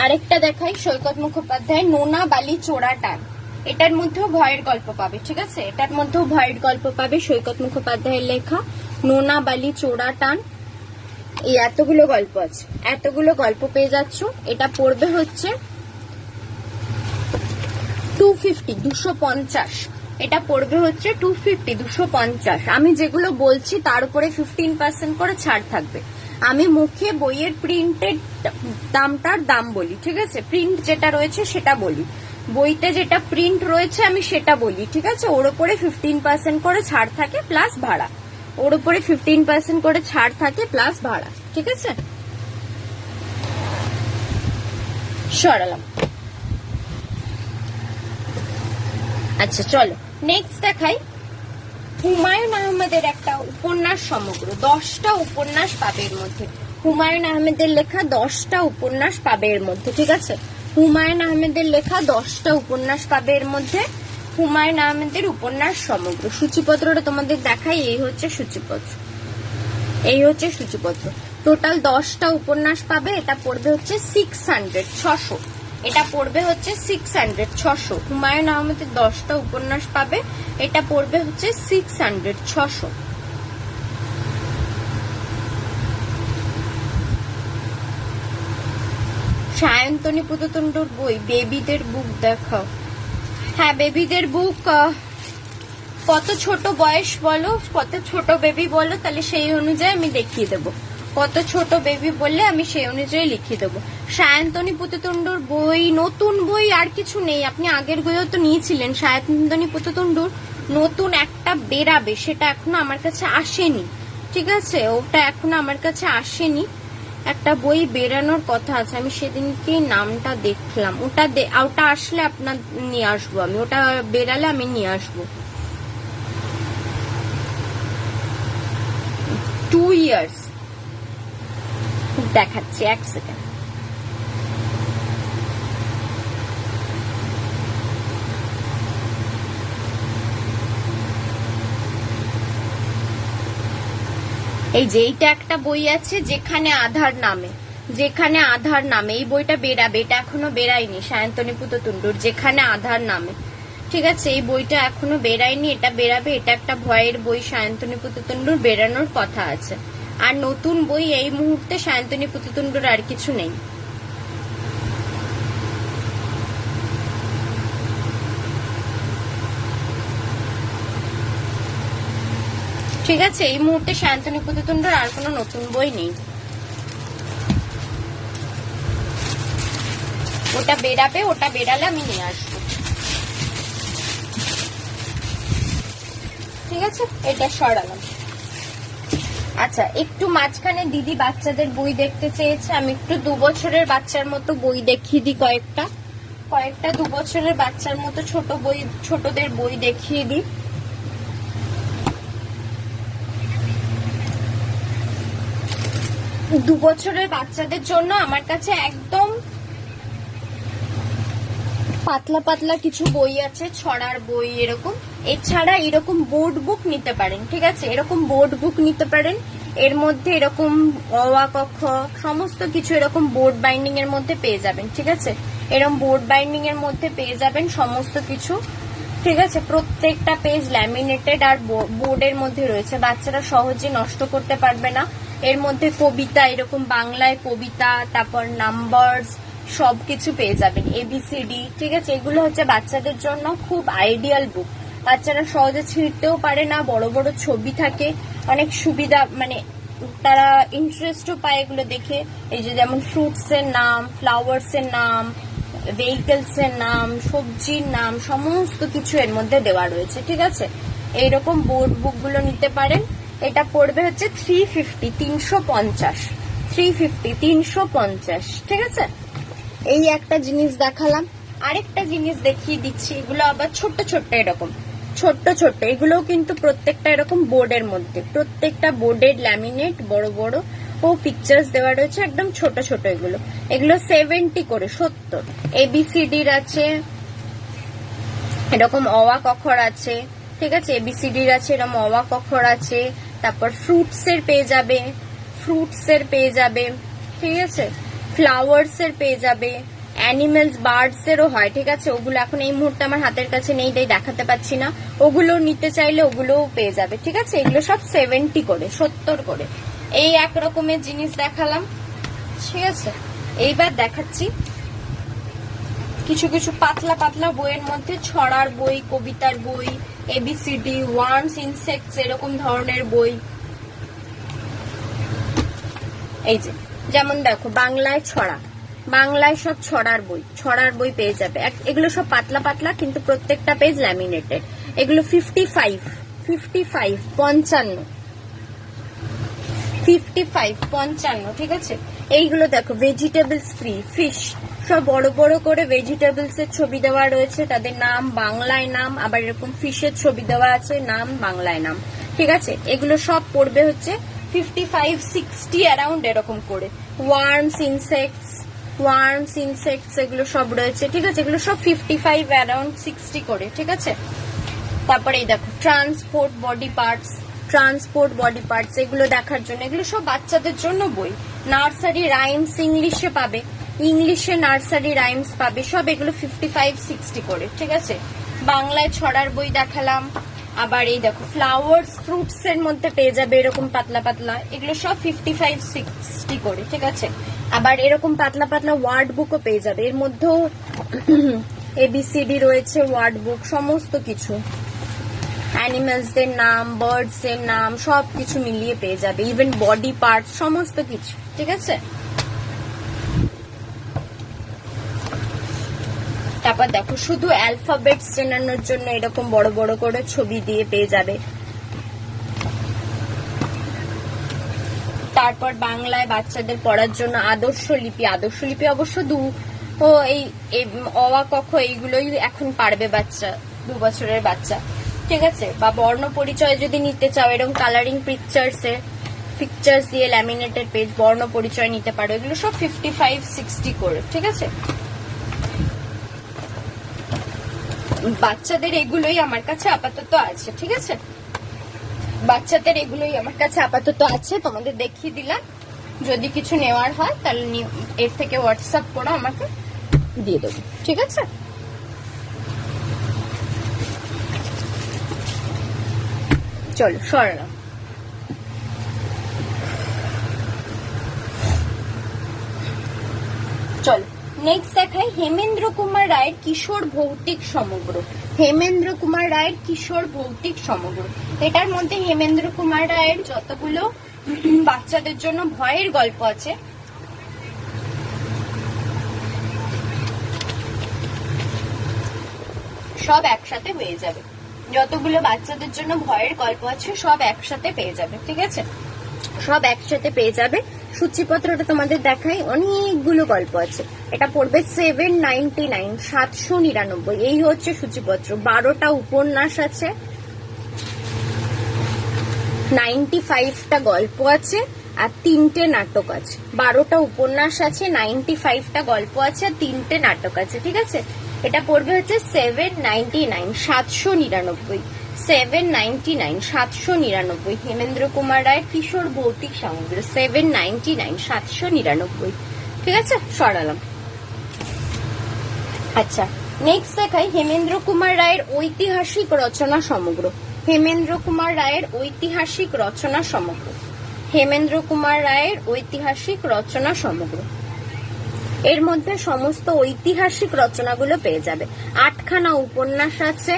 আরেকটা দেখাই, সৈকত মুখোপাধ্যায় নোনা বালি চোরা টান। এটার মধ্যেও ভয়ের গল্প পাবে। ঠিক আছে, এটার মধ্যেও ভয়ের গল্প পাবে, সৈকত মুখোপাধ্যায়ের লেখা নোনা বালি চোরা টান। এই এতগুলো গল্প আছে, এতগুলো গল্প পেয়ে যাচ্ছ। এটা পড়বে হচ্ছে 250, 250। এটা পড়বে হচ্ছে 250, 250। আমি যেগুলো বলছি তার উপরে 15% করে ছাড় থাকবে। আমি মুখে বইয়ের প্রিন্টেড দামটার দাম বলি। ঠিক আছে, প্রিন্ট যেটা রয়েছে সেটা বলি, বইতে যেটা প্রিন্ট রয়েছে আমি সেটা বলি। ঠিক আছে, ওর উপরে 15% করে ছাড় থাকে প্লাস ভাড়া, ওর উপরে 15% করে ছাড় থাকে প্লাস ভাড়া। ঠিক আছে, সরালাম। আচ্ছা চলো নেক্সট দেখাই। হুমায়ুন আহমেদের একটা উপন্যাস সমগ্র, 10টা উপন্যাস পাবে এর মধ্যে। হুমায়ুন আহমেদের লেখা 10টা উপন্যাস পাবে এর মধ্যে। ঠিক আছে, হুমায়ুন আহমেদের লেখা 10টা উপন্যাস পাবে এর মধ্যে। হুমায়ুন আহমেদের উপন্যাস সমগ্র। সূচিপত্রটা তোমাদের দেখাই, এই হচ্ছে সূচিপত্র, এই হচ্ছে সূচিপত্র। টোটাল 10টা উপন্যাস পাবে। এটা পড়বে হচ্ছে 600, 600। এটা পড়বে হচ্ছে 600, 600। হুমায়ুন আহমেদের 10টা উপন্যাস পাবে। এটা পড়বে হচ্ছে 600, 600। সায়ন্তনী পুততুণ্ডুর বই বেবিদের বুক দেখাও। হ্যাঁ, বেবিদের বুক কত ছোট বয়স বলো, কত ছোট বেবি বলো, তাহলে সেই অনুযায়ী আমি দেখিয়ে দেবো। কত ছোট বেবি বললে আমি সেই অনুযায়ী লিখিয়ে দেবো। সায়ন্তনী পুততুণ্ডুর বই, নতুন বই আর কিছু নেই। আপনি আগের বইও তো নিয়েছিলেন। সায়ন্তনী পুততুণ্ডুর নতুন একটা বেরাবে, সেটা এখনো আমার কাছে আসেনি। ঠিক আছে, ওটা এখনো আমার কাছে আসেনি। একটা বই বেরানোর কথা আছে, আমি সেদিনকে নামটা দেখলাম। ওটা আসলে আপনার নিয়ে আসবো আমি, ওটা বেরালে আমি নিয়ে আসবো। 2 years দেখাচ্ছি, 1 সেকেন্ড। এই যে এইটা একটা বই আছে, যেখানে আধার নামে, যেখানে আধার নামে, এই বইটা বেরাবে। এটা এখনো বেরায়নি, সায়ন্তনী পুততুণ্ডুর যেখানে আধার নামে। ঠিক আছে, এই বইটা এখনো বেরায়নি, এটা বেরাবে। এটা একটা ভয়ের বই, সায়ন্তনী পুততুণ্ডুর বেরানোর কথা আছে। আর নতুন বই এই মুহূর্তে সায়ন্তনী পুততুণ্ডুর আর কিছু নেই। ঠিক আছে, এই মুহূর্তে সায়ন্তনী পুততুণ্ডুর আর কোনো নতুন বই নেই। ওটা বেরাবে, ওটা বেরালে আমি নিয়ে আসবো। ঠিক আছে, এটা সরালাম। আচ্ছা, একটু মাঝখানে দিদি বাচ্চাদের বই দেখতে চেয়েছে, আমি একটু 2 বছরের বাচ্চার মতো বই দেখিয়ে দিই। কয়েকটা 2 বছরের বাচ্চার মতো ছোট বই, ছোটদের বই দেখিয়ে দিই। দু বছরের বাচ্চাদের জন্য আমার কাছে একদম পাতলা পাতলা কিছু বই আছে, ছড়ার বই এরকম। এছাড়া এরকম বোর্ড বুক নিতে পারেন। ঠিক আছে, এরকম বোর্ড বুক নিতে পারেন। এর মধ্যে এরকম অ আ ক খ সমস্ত কিছু এরকম বোর্ড বাইন্ডিং এর মধ্যে পেয়ে যাবেন। ঠিক আছে, এরকম বোর্ড বাইন্ডিং এর মধ্যে পেয়ে যাবেন সমস্ত কিছু। ঠিক আছে, প্রত্যেকটা পেজ ল্যামিনেটেড আর বোর্ডের মধ্যে রয়েছে, বাচ্চারা সহজে নষ্ট করতে পারবে না। এর মধ্যে কবিতা, এরকম বাংলায় কবিতা, তারপর নাম্বারস সবকিছু পেয়ে যাবেন, ABCD। ঠিক আছে, এগুলো হচ্ছে বাচ্চাদের জন্য খুব আইডিয়াল বুক। বাচ্চারা সহজে ছিঁড়তেও পারে না, বড় বড় ছবি থাকে, অনেক সুবিধা, মানে তারা ইন্টারেস্টও পায় এগুলো দেখে। এই যে যেমন ফ্রুটস এর নাম, ফ্লাওয়ার্স এর নাম, ভেহিকলস এর নাম, সবজির নাম, সমস্ত কিছু এর মধ্যে দেওয়া রয়েছে। ঠিক আছে, এইরকম বোর্ড বুক গুলো নিতে পারেন। এটা পড়বে হচ্ছে 350, 350, 350, 350। ঠিক আছে, এই একটা জিনিস দেখালাম। আরেকটা জিনিস দেখিয়ে দিচ্ছি, এগুলো আবার ছোট্ট ছোট্ট, এরকম ছোট্ট ছোট্ট, এগুলোও কিন্তু প্রত্যেকটা এরকম বোর্ডের মধ্যে, প্রত্যেকটা বোর্ডের ল্যামিনেট বড় বড় ও পিকচার্স দেওয়া রয়েছে, একদম ছোট ছোট। এগুলো 70 করে, 70। ABCDর আছে, এরকম অওয়া কখর আছে। ঠিক আছে, ABCDর আছে, এরকম অওয়া কখর আছে। তারপর ফ্রুটস এর পেয়ে যাবে, ফ্রুটস এর পেয়ে যাবে। ঠিক আছে, ফ্লাওয়ার্স এর পেয়ে যাবে, অ্যানিমেলস বার্ডস এরও হয়। ঠিক আছে, ওগুলো এখন এই মুহূর্তে আমার হাতের কাছে নেই, তাই দেখাতে পাচ্ছি না। ওগুলো নিতে চাইলে ওগুলোও পেয়ে যাবে। ঠিক আছে, এগুলো সব 70 করে, 70 করে। এই এক রকমের জিনিস দেখালাম। ঠিক আছে, এইবার দেখাচ্ছি কিছু কিছু পাতলা পাতলা বইয়ের মধ্যে, ছড়ার বই, কবিতার বই, ABCD, ওয়ার্মস, ইনসেক্টস, এরকম ধরনের বই। এই যে যেমন দেখো, বাংলায় ছড়া, বাংলায় সব ছড়ার বই, ছড়ার বই পেয়ে যাবে। এগুলো সব পাতলা পাতলা, কিন্তু প্রত্যেকটা পেজ ল্যামিনেটেড। এগুলো 55, 55, 55, 55, 55। ঠিক আছে, এইগুলো দেখো, ভেজিটেবলস ফ্রি, ফিশ, সব বড় বড় করে ভেজিটেবলস এর ছবি দেওয়া রয়েছে, তাদের নাম বাংলায় নাম, আবার এরকম ফিশের ছবি দেওয়া আছে, নাম বাংলায় নাম। ঠিক আছে, এগুলো সব পড়বে হচ্ছে 55, 60 অ্যারাউন্ড এরকম করে। ওয়ার্মস, ইনসেক্টস, ওয়ার্মস, ইনসেক্টস, এগুলো সব রয়েছে। ঠিক আছে, এগুলো সব 55 অ্যারাউন্ড 60 করে। ঠিক আছে, তারপরে এই দেখো, transport body parts, transport body parts, এগুলো দেখার জন্য। এগুলো সব বাচ্চাদের জন্য বই। নার্সারি রাইমস ইংলিশে পাবে, ইংলিশে নার্সারি রাইমস পাবে, সব এগুলো 55, 60 করে। ঠিক আছে, বাংলায় ছড়ার বই দেখালাম। আবার এই দেখো, ফ্লাওয়ার্স, ফ্রুটস এর মধ্যে পেয়ে যাবে এরকম পাতলা পাতলা, এগুলো সব 55, 60 করে। ঠিক আছে, আবার এরকম পাতলা পাতলা ওয়ার্ড বুকও পেয়ে যাবে, এর মধ্যেও ABCD রয়েছে, ওয়ার্ড বুক, সমস্ত কিছু, অ্যানিমেলস এর নাম, বার্ডস এর নাম, সবকিছু মিলিয়ে পেয়ে যাবে, ইভেন বডি পার্ট, সমস্ত কিছু। ঠিক আছে, তারপর দেখো, শুধু অ্যালফাবেটস চেনানোর জন্য এরকম বড় বড় করে ছবি দিয়ে পেয়ে যাবে। তারপর বাংলায় বাচ্চাদের পড়ার জন্য আদর্শ লিপি, আদর্শ লিপি অবশ্য এই অওয়া কখ এইগুলোই এখন পারবে বাচ্চা, 2 বছরের বাচ্চা। ঠিক আছে, বা বর্ণ পরিচয় যদি নিতে চাও, এরকম কালারিং পিকচার্স দিয়ে ল্যামিনেটেড পেজ, বর্ণ পরিচয় নিতে পারো। এগুলো সব 55, 60 করে। ঠিক আছে, বাচ্চাদের এগুলোই আমার কাছে আপাতত আছে। ঠিক আছে, বাচ্চাদের এগুলোই আমার কাছে আপাতত আছে, তোমাদের দেখিয়ে দিলাম। যদি কিছু নেওয়ার হয় তাহলে এর থেকে হোয়াটসঅ্যাপ করে আমাকে দিয়ে দেবো। ঠিক আছে, চলো সরালাম। চলো নেক্সট দেখাই হেমেন্দ্র কুমার রায়ের কিশোর ভৌতিক সমগ্র। হেমেন্দ্র কুমার রায়ের কিশোর ভৌতিক সমগ্র, এটার মধ্যে হেমেন্দ্র কুমার রায়ের যতগুলো বাচ্চাদের জন্য ভয়ের গল্প আছে, সব একসাথে হয়ে যাবে। যতগুলো বাচ্চাদের জন্য ভয়ের গল্প আছে সব একসাথে পেয়ে যাবে। ঠিক আছে, সব একসাথে পেয়ে যাবে। সূচিপত্রটা তোমাদের দেখাই, অনেকগুলো গল্প আছে। এটা পড়বে 799, 799। এই হচ্ছে সূচিপত্র। 12টা উপন্যাস আছে, 95টা গল্প আছে, আর 3টে নাটক আছে। 12টা উপন্যাস আছে, 95টা গল্প আছে, আর 3টে নাটক আছে। ঠিক আছে, এটা পড়বে হচ্ছে 799, 799, 799, 799। হেমেন্দ্র কুমার রায়ের কিশোর ভৌতিক সমগ্র, 799, 799। ঠিক আছে, সরালাম। আচ্ছা, নেক্সট দেখাই হেমেন্দ্র কুমার রায়ের ঐতিহাসিক রচনা সমগ্র। হেমেন্দ্র কুমার রায়ের ঐতিহাসিক রচনা সমগ্র, হেমেন্দ্র কুমার রায়ের ঐতিহাসিক রচনা সমগ্র। এর মধ্যে সমস্ত ঐতিহাসিক রচনাগুলো পেয়ে যাবে। 8খানা উপন্যাস আছে,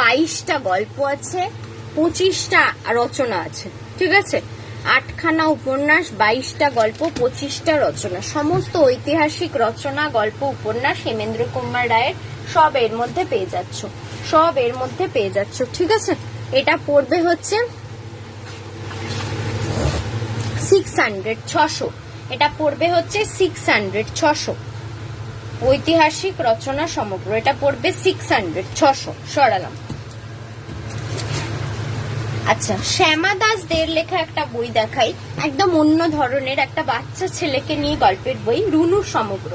22টা গল্প আছে, 25টা রচনা আছে। ঠিক আছে, 8খানা উপন্যাস, 22টা গল্প, 25টা রচনা, সমস্ত ঐতিহাসিক রচনা, গল্প, উপন্যাস হেমেন্দ্র কুমার রায়ের সব এর মধ্যে পেয়ে যাচ্ছ, সব এর মধ্যে পেয়ে যাচ্ছ। ঠিক আছে, এটা পড়বে হচ্ছে 600, 600। এটা পড়বে হচ্ছে 600, 600। ঐতিহাসিক রচনা সমগ্র, এটা পড়বে 600, 600। সরালাম। আচ্ছা, শ্যামা দাস দের লেখা একটা বই দেখাই, একদম অন্য ধরনের একটা বাচ্চা ছেলেকে নিয়ে গল্পের বই, রুনু সমগ্র।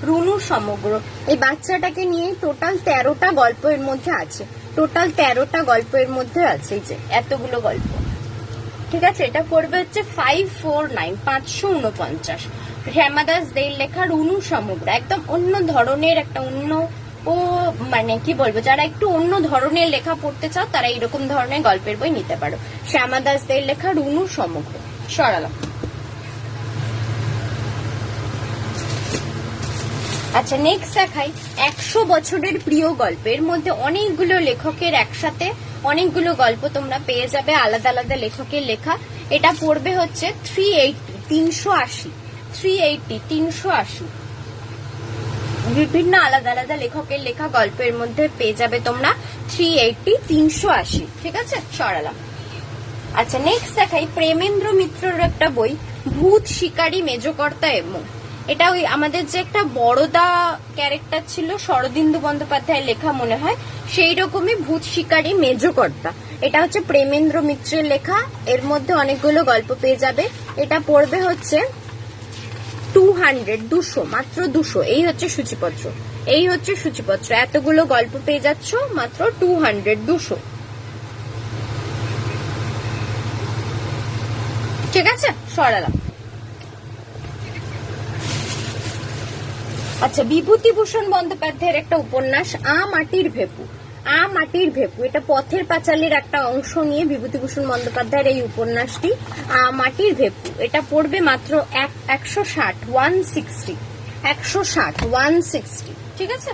রুনু সমগ্র, এই বাচ্চাটাকে নিয়ে টোটাল 13টা গল্প এর মধ্যে আছে, টোটাল 13টা গল্প এর মধ্যে আছে, এই যে এতগুলো গল্প। ঠিক আছে, এটা পড়বে হচ্ছে 549, 549। শ্যামাদাস দের লেখা রুনু সমগ্র, একদম অন্য ধরনের একটা অন্য মানে কি বলবো, যারা একটু অন্য ধরনের লেখা পড়তে চাও তারা এরকম ধরনের গল্পের বই নিতে পারো। শ্যামাদাস দের লেখা রুনু সমগ্র। সরালাম। আচ্ছা, নেক্সট দেখাই 100 বছরের প্রিয় গল্পের মধ্যে অনেকগুলো লেখকের একসাথে অনেকগুলো গল্প তোমরা পেয়ে যাবে, আলাদা আলাদা লেখকের লেখা। এটা পড়বে হচ্ছে 380, 380। বিভিন্ন আলাদা আলাদা লেখকের লেখা গল্পের মধ্যে পেয়ে যাবে তোমরা 380, 380। ঠিক আছে, সরালাম। আচ্ছা, নেক্সট দেখাই প্রেমেন্দ্র মিত্রর একটা বই, ভূত শিকারী মেজকর্তা এবং, এটা ওই আমাদের যে একটা বড়দা ক্যারেক্টার ছিল শরদিন্দু বন্দ্যোপাধ্যায়ের লেখা মনে হয়, সেই রকমই ভূত শিকারী মেজকর্তা। এটা হচ্ছে প্রেমেন্দ্র মিত্রের লেখা, এর মধ্যে অনেকগুলো গল্প পেয়ে যাবে। এটা পড়বে হচ্ছে 200, 200, মাত্র 200। এই হচ্ছে সূচিপত্র, এই হচ্ছে সূচিপত্র, এতগুলো গল্প পেয়ে যাচ্ছ মাত্র 200, 200। ঠিক আছে, সরালাম। আচ্ছা, বিভূতিভূষণ বন্দ্যোপাধ্যায়ের একটা উপন্যাস মাটির ভেপু, মাটির ভেপু, এটা পথের পাঁচালীর একটা অংশ নিয়ে বিভূতিভূষণ বন্দ্যোপাধ্যায়ের এই উপন্যাসটি, মাটির ভেপু। এটা পড়বে মাত্র 160, 160, 160, 160। ঠিক আছে।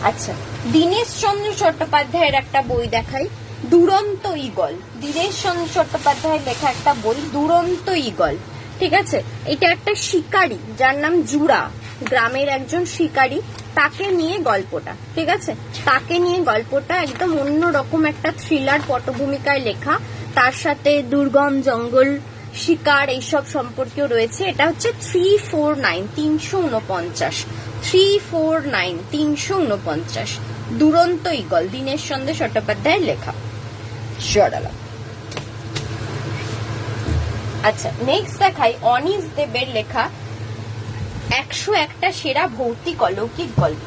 আচ্ছা, দীনেশ চন্দ্র চট্টোপাধ্যায়ের একটা বই দেখাই, দুরন্ত ঈগল। দীনেশ চন্দ্র চট্টোপাধ্যায়ের লেখা একটা বই, দুরন্ত ঈগল। ঠিক আছে, এটা একটা শিকারী যার নাম জুড়া, গ্রামের একজন শিকারী, তাকে নিয়ে গল্পটা। ঠিক আছে, তাকে নিয়ে গল্পটা একদম অন্যরকম একটা থ্রিলার পটভূমিকায় লেখা, তার সাথে দুর্গম জঙ্গল, শিকার এইসব সম্পর্কেও রয়েছে। এটা হচ্ছে 349, 349, 349, 349। দুরন্ত ঈগল, দীনেশ চন্দ্র চট্টোপাধ্যায়ের লেখা। সরালাম। আচ্ছা, নেক্সট দেখাই অনিস দেবের লেখা 101টা সেরা ভৌতিক অলৌকিক গল্প।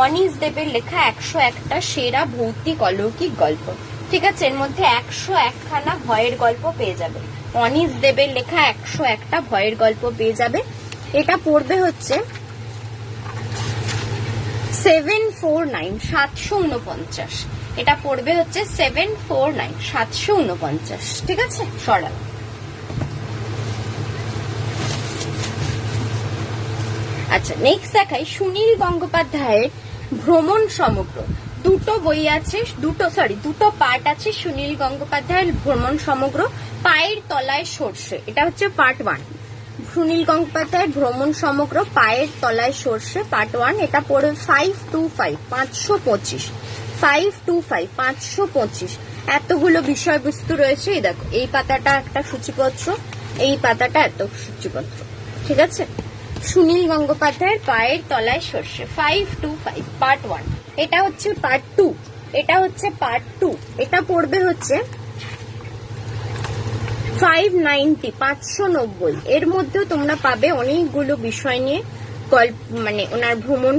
অনিস দেবের লেখা 101টা সেরা ভৌতিক অলৌকিক গল্প। ঠিক আছে, এর মধ্যে 101খানা ভয়ের গল্প পেয়ে যাবে। অনিস দেবের লেখা 101টা ভয়ের গল্প পেয়ে যাবে। এটা পড়বে হচ্ছে 749, 749। এটা পড়বে হচ্ছে 749, 749। ঠিক আছে, সরাল। আচ্ছা, নেক্সট দেখাই সুনীল গঙ্গোপাধ্যায়ের ভ্রমণ সমগ্র। দুটো বই আছে, দুটো পার্ট আছে সুনীল গঙ্গোপাধ্যায়ের ভ্রমণ সমগ্র। পায়ের তলায় সর্ষে, এটা হচ্ছে পার্ট 1। সুনীল গঙ্গোপাধ্যায়ের ভ্রমণ সমগ্র, পায়ের তলায় সর্ষে, পার্ট 1। এটা পড়বে 525, 525, 525, 525। এতগুলো বিষয়বস্তু রয়েছে। এই দেখো, এই পাতাটা একটা সূচিপত্র, এই পাতাটা এত সূচিপত্র। ঠিক আছে, সুনীল গঙ্গোপাধ্যায়ের পায়ের তলায় সর্ষে, 525, পার্ট 1। এটা হচ্ছে পার্ট 2, এটা হচ্ছে পার্ট 2। এটা পড়বে হচ্ছে 590, 590। এর মধ্যেও তোমরা পাবে অনেকগুলো বিষয় নিয়ে গল্প, মানে ওনার ভ্রমণ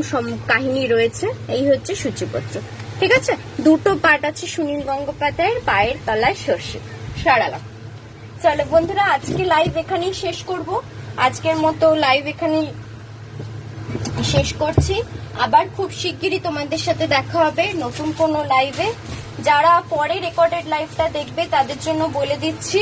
কাহিনী রয়েছে। এই হচ্ছে সূচিপত্র। ঠিক আছে, দুটো পার্ট আছে সুনীল গঙ্গোপাধ্যায়ের পায়ের তলায় সর্ষে। সারালাম। চলো বন্ধুরা, আজকে লাইভ এখানেই শেষ করব। আজকের মতো লাইভ এখানেই শেষ করছি। আবার খুব শিগগিরই তোমাদের সাথে দেখা হবে নতুন কোনো লাইভে। যারা পরে রেকর্ডেড লাইভটা দেখবে তাদের জন্য বলে দিচ্ছি,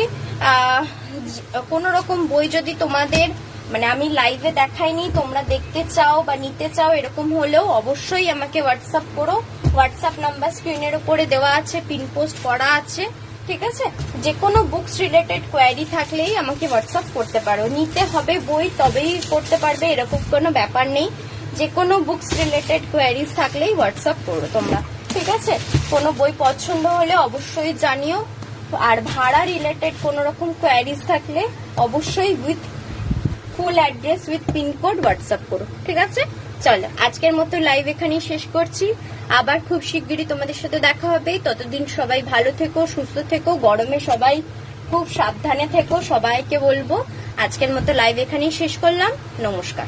কোন রকম বই যদি তোমাদের মানে আমি লাইভে দেখাইনি তোমরা দেখতে চাও বা নিতে চাও, এরকম হলেও অবশ্যই আমাকে হোয়াটসঅ্যাপ করো। হোয়াটসঅ্যাপ নাম্বার স্ক্রিনের উপরে দেওয়া আছে, পিন পোস্ট করা আছে। ঠিক আছে, যে কোনো বুকস রিলেটেড কোয়ারি থাকলেই আমাকে হোয়াটসঅ্যাপ করতে পারো। নিতে হবে বই তবেই করতে পারবে এরকম কোনো ব্যাপার নেই। যে কোনো বুকস রিলেটেড কোয়ারিজ থাকলেই হোয়াটসঅ্যাপ করো তোমরা, ঠিক আছে। কোনো বই পছন্দ হলে অবশ্যই জানিও। আর ভাড়া রিলেটেড কোনো রকম কোয়ারিজ থাকলে অবশ্যই with full address with pincode WhatsApp করো, ঠিক আছে। চলো আজকের মতো লাইভ এখানেই শেষ করছি। আবার খুব শিগগিরই তোমাদের সাথে দেখা হবে। ততদিন সবাই ভালো থেকো, সুস্থ থেকো, গরমে সবাই খুব সাবধানে থেকো, সবাইকে বলবো। আজকের মতো লাইভ এখানেই শেষ করলাম। নমস্কার।